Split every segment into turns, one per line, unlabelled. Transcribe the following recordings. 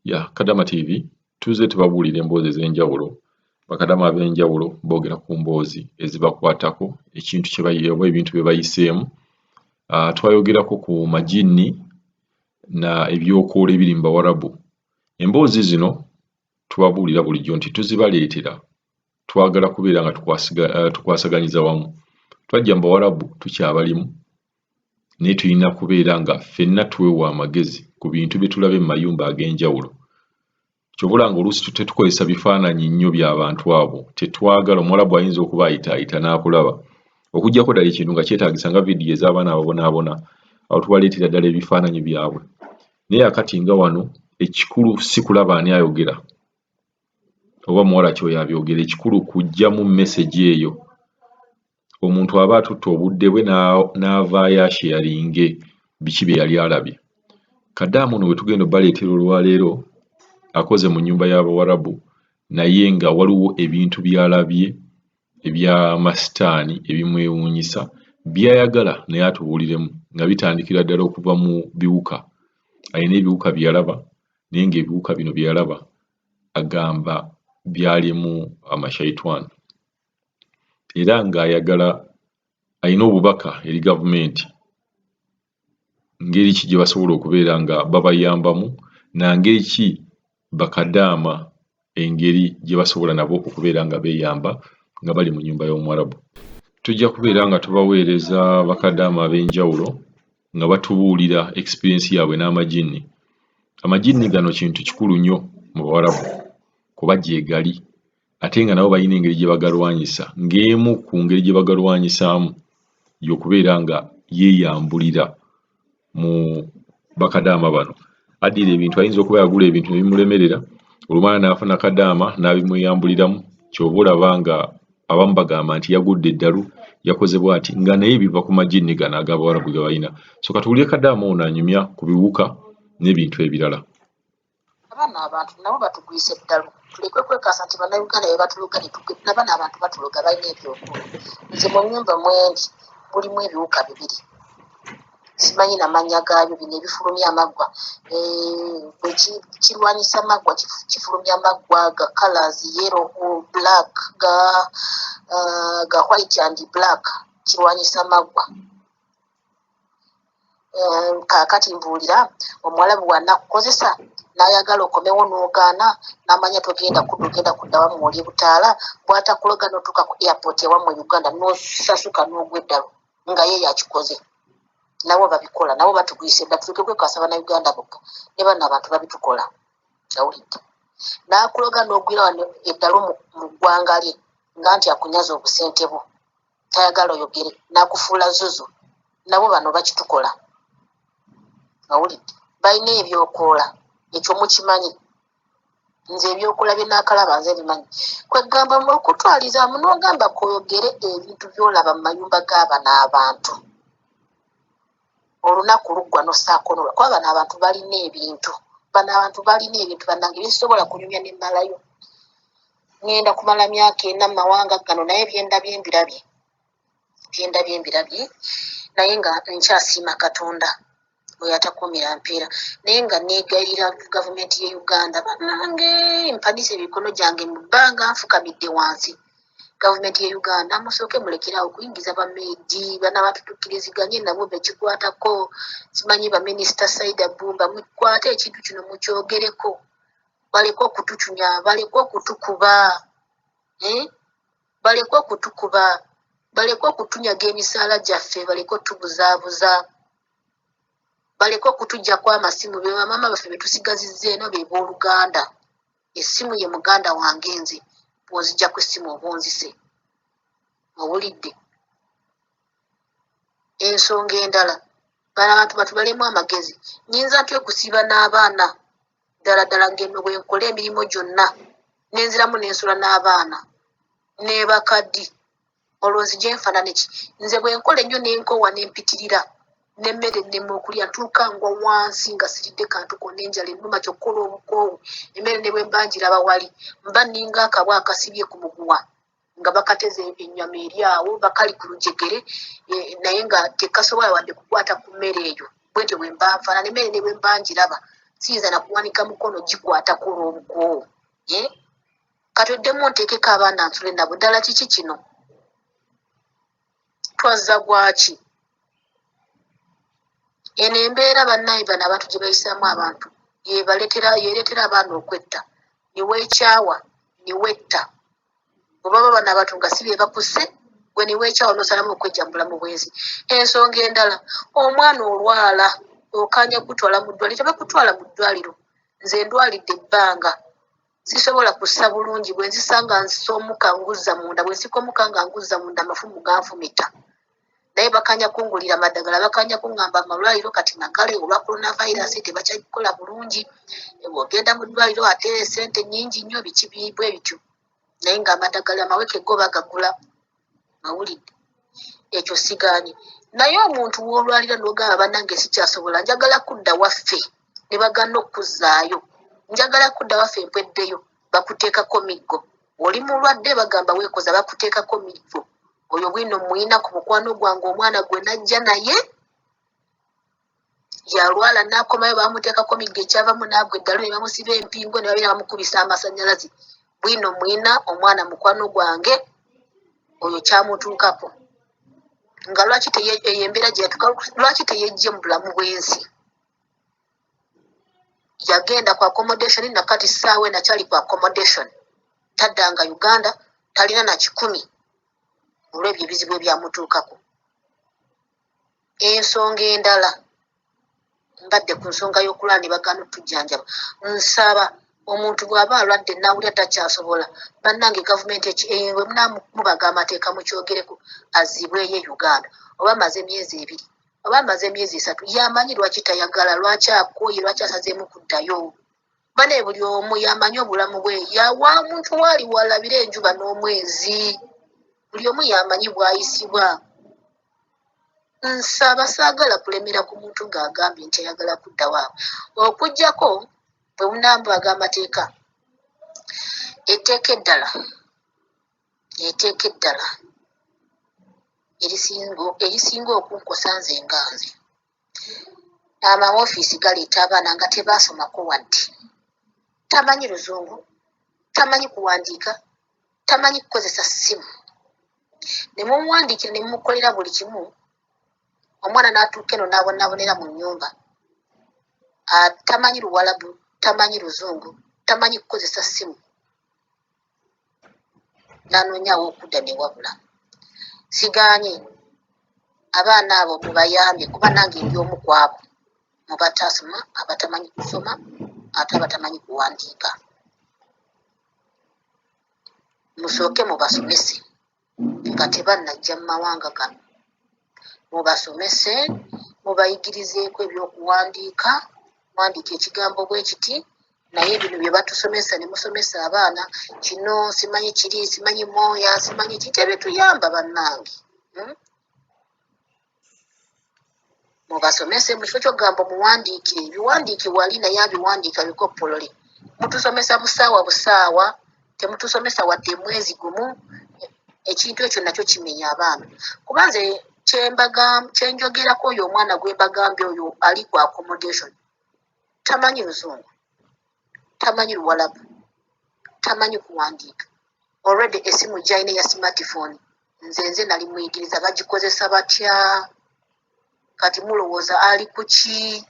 Ya Kadama TV tuze tubabuulira emboozi ez'enjawulo. Bakadama ab'enjawulo boogera ku mboozi ezibakwatako ekintu kye oba ebintu bye bayiseemu. Twayogerako ku majini na ebyokoola ebiri mu Bawarabu. Emboozi zino tubabuulira bulijjo nti tuzibaleetera twagala kubeera nga tukwasaganyiza wamu. Twajja mu Bawarabu tukyabalimu naye tulina kubeera nga ffenna twewa amagezi ku bintu bye tulaba mu mayumba ag'enjawulo. Kyobula nga oluusi tetukozesa bifaananyi nnyo by'abantu abo, tetwagala. Omuwarabu ayinza okuba ayitaayita n'akulaba okuggyako ddala ekintu nga kyetaagisa nga vidiyo ez'abaana ababonaabona, awo tubaleetera ddala ebifaananyi byabwe. Naye akati nga wano ekikulu si kulaba ani ayogera oba muwala ki oyo abyogera, ekikulu kuggyamu message eyo. Omuntu aba atutte obudde bwe n'avaayo asharinge biki bye yali alabye. Kaddamu ono bwe tugenda obbaleetera olwaleero akoze mu nnyumba y'Abawarabu naye nga waliwo ebintu by'alabye eby'amasitaani ebimwewuunyisa by'ayagala naye atubuuliremu, nga bitandikira ddala okuva mu biwuka. Alina ebiwuka bye yalaba naye ng'ebiwuka bino bye yalaba agamba byalimu amashaitani, era ng'ayagala, alina obubaka eri gavumenti ngeri ki gye basobola okubeera nga babayambamu na ngeri ki Bakadaama engeri gye basobola nabo okubeera nga beeyamba nga bali mu nnyumba y'Omuwarabu. Tujja kubeera nga tubaweereza Bakadaama ab'enjawulo nga batubuulira experience yaabwe n'amajini. Amajini gano kintu kikulu nnyo mu Bawarabu kuba gyegali, ate nga nabo balina engeri gye bagalwanyisa, ng'emu ku ngeri gye bagalwanyisaamu y'okubeera nga yeeyambulira mu Bakadaama bano. Addira ebintu, ayinza okuba yagula ebintu ne bimulemerera, olumala n'afuna Kadaama n'abimweyambuliramu. Ky'oba olaba nga abamu bagamba nti yagudde eddalu, yakoze bw'ati, nga naye biva ku majini gano ag'Abawarabu ge balina. So katuwulire Kadaama ono anyumya ku biwuka n'ebintu ebirala.
Abaana abantu nabo batugwisa eddalu, tuleke kwekasa nti bannayuganda be batuloga n'abaana abantu batuloga balina ebyokoola. Nze mu nnyumba mwendi mulimu ebiwuka bibiri, simanyi na mannya gaabyo, bino ebifulumya amaggwa. Bwe kirwanyisa amaggwa kifulumya amaggwa ga colors yellow, black, ga white and black, kirwanyisa amaggwa. Kaakati mbuulira Omuwarabu bw'anakukozesa n'ayagala okomewo n'ogaana n'amanya togenda kudda wamu oli butaala, bw'atakuloga n'otuuka ku airport ewammwe Uganda n'osasuka n'ogwa eddalu nga ye yakikoze. Nabo babikola, nabo batugwisa eddalu. Tuleke kwekasa Bannayuganda bokka, ne bano abantu babitukola. Awulidde n'akuloga n'ogwira wano eddalu mu ggwanga lye nga nti akunyaza obusente bwo, tayagala oyogere, n'akufuula zuzu. Nabo bano bakitukola. Awulidde balina ebyokoola, ekyo mukimanyi. Nze ebyokoola bye naakalaba nze bimanyi. Kwegamba mu okutwalizamu n'ogamba koyogere ebintu by'olaba mu mayumba g'abano abantu. Olunaku luggwa n'ossaako n'olwa kuba bano abantu balina ebintu. Bano abantu balina ebintu bannange bisobola kunyumya ne mmalayo. Ngenda kumala myaka 4 mu mawanga gano naye byendabye mbirabye naye nga nkyasiima Katonda oyo atakuumira mpeera, naye nga neegayirira gavumenti ye Uganda bannange mpanise emikono gyange mu bbanga nfukamidde wansi. Gavumenti ye Uganda musooke mulekerawo okuyingiza bameedi bana batutukkiriziganye nabo bekikwatako. Simanyi baminisita Saida Bumba mukwate ekintu kino mukyogereko, baleke okutucunya, baleke okutukuba, baleke okutunyaga emisaala gyaffe, baleke otubuzaabuza, baleke okutuggyako amasimu be bamaama baffe betusigazizza eno be booluganda. Essimu ye muganda wange nze, bw'onziggyako essimu oba onzise. Owulidde? Ensonga endala, bano abantu batubalemu amagezi. Nnyinza ntya okusiiba n'abaana ddala ng'eno bwe nkola emirimu gyonna n'enziramu n'ensula n'abaana n'ebakaddi, olwo nzije nfaanane ki? Nze bwe nkola ennyo n'enkowa n'empitirira n'emmere nnema okulya ntuuka ngwa wansi nga siridde kantu konna, enjala ennuma kyokkola obukoowu. Emmere ne bwe mba ngiraba wali mba nninga akabwa akasibye ku muguwa nga bakateze ennyama eri awo bakali ku lujegere, naye nga tekasobola wadde kukwata ku mmere eyo. Bwentyo bwe mba nfaanana, emmere ne bwe mba ngiraba siyinza na kuwanika mukono gikwata ku lw'obuko katoddemu nteekeko abaana nsule nabo ddala kiki kino twazza gwaki eno embeera bannaye bano abantu gye bayisaamu abantu yeereetera abaana okwetta niweekyawa niwetta obaba bano abantu nga si be bakuse gwe niweekyawa n'osalamu okwejja mu bulamu bwensi ensonga endala omwana olwala okanya kutwala mu ddwaliro tebakutwala mu ddwaliro nze ndwalidde ebbanga sisobola kussa bulungi bwe nzisanga nsoomuka nguzza munda bwe nsikomuka nga nguzza munda amafumu ganfumita naye bakanya kungulira maddagala bakanya kuŋŋamba amalwaliro kati nagale olwa coronavirus tebakyakola bulungi ogenda mu ddwaliro ate sente nnyingi nnyo biki bwe bityo naye ng'amaddagala amaweke go bagagula mawulidde ekyo sigaanye naye omuntu w'olwalira n'ogamba bannange sikyasobola njagala kudda waffe ne bagana okuzzaayo njagala kudda waffe mpweddeyo bakuteekako miggo oli mulwadde bagamba weekoza bakuteekako miggo oyo bwino muyina ku mukwano gwange omwana gwe najja naye yalwala n'akomayo bamuteekako miggo ekyavamu n'agwa eddalo ne bamusiba empingo ne babeera bamukubisa amasannyalaze bwino muyina omwana mukwano gwange oyo kyamutuukako nga lwaki eyo embeera gye yatuuka lwaki teyejje mu bulamu bw'ensi yagenda ku accommodation nakati ssaawe nakyali ku accommodation taddanga Uganda talina na 10 olw'ebyo ebizibu ebyamutuukako ensonga endala mbadde ku nsonga y'okulwala ne bagaana otujjanjaba nsaba omuntu bw'aba alwadde nawulira takyasobola bannange gavumenti bwe munamubaga amateeka mukyogereko azibweyo Uganda oba amaze emyezi 2 oba amaze emyezi 3 yamanyi lwaki tayagala lwaki akooye lwaki asazeemu kuddayo bane buli omu yamanyi obulamu bwe yawa muntu waali walabira enjuba n'omwezi buli omu yamanyi bwayisibwa nsaba saagala kulemera ku muntu ng'agambye nti ayagala kudda waabwe okuggyako bwe munambaga amateeka etteeka eddala erisinga okunkosa nze nga nze amawoofiisi galeeta abaana nga tebaasomako wadde tamanyi luzungu tamanyi kuwandiika tamanyi kukozesa ssimu ne mumuwandiikira ne mumukolera buli kimu omwana n'atuuka eno n'abonabonera mu nnyumba tamanyi luwalabu tamanyi luzungu tamanyi kukozesa ssimu n'anoonyaawo okudda ne wabula sigaanye abaana abo mubayambe kuba nange ndi omu ku abo mubatasoma abatamanyi kusoma ate abatamanyi kuwandiika musooke mubasomese nga tebannajja mu mawanga gano mubasomese mubayigirizeeko ebyokuwandiika wandiika ekigambo bwe kiti naye bino bye batusomesa ne musomesa abaana kino simanyi kiri simanyi mooya simanyi ki tebituyamba bannange mubasomese mu kifo ky'okugamba muwandiike ebiwandiike wali naye abiwandiika bikoppolole mutusomesa busaawa temutusomesa wadde mwezi gumu ekintu ekyo nakyo kimenya abaana kuba nze kyenjogerako oyo omwana gwe mbagambye oyo ali ku accommodation tamanyi luzungu tamanyi luwalabu tamanyi kuwandiika already esimu gyalina ya smartphone nze nali muyigiriza bagikozesa batya kati mulowooza ali ku ki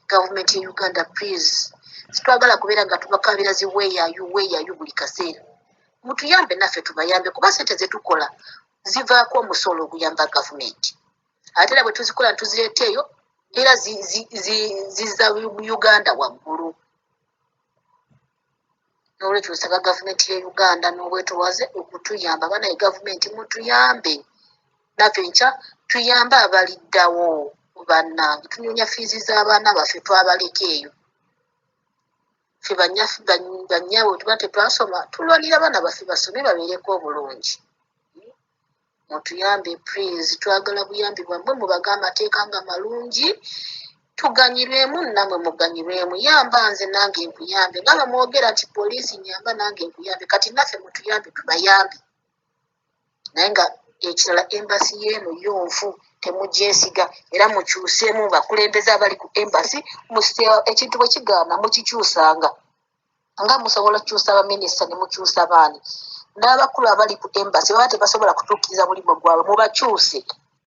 gavumenti ya Uganda please sitwagala kubeera nga tubakabira weeyaayu buli kaseera mutuyambe naffe tubayambe kuba sente zetukola zivaako omusolo oguyamba gavumenti ate era bwe tuzikola ntuzireta eyo era ziza Uganda waggulu n'olwekyo nsaba gavumenti ya Uganda n'obwetowaze okutuyamba banaye gavumenti mutuyambe naffe nkya tuyambe abaliddawo bannange tunyonya fiizi z'abaana baffe twabaleka eyo ffe bannyaabwe tuba tetwasoma tulwanira abaana baffe basome babeereko obulungi mutuyambe please twagala buyambi bwammwe mubaga amateeka nga malungi tuganyirwemu namwe muganyirwemu yamba nze nange nkuyambe nga bamwogera nti poliisi nyamba nange nkuyambe kati naffe mutuyambe tubayambe naye nga ekirala embasi y'eno yonfu temugyesiga era mukyuseemu bakulembeze abali ku embassy musite ekintu bwe kigaana mukikyusanga nga musobola okukyusa abaminisita ne mukyusa baani n'abakulu abali ku embassy baba tebasobola kutuukiriza mulimu gwabwe mubakyuse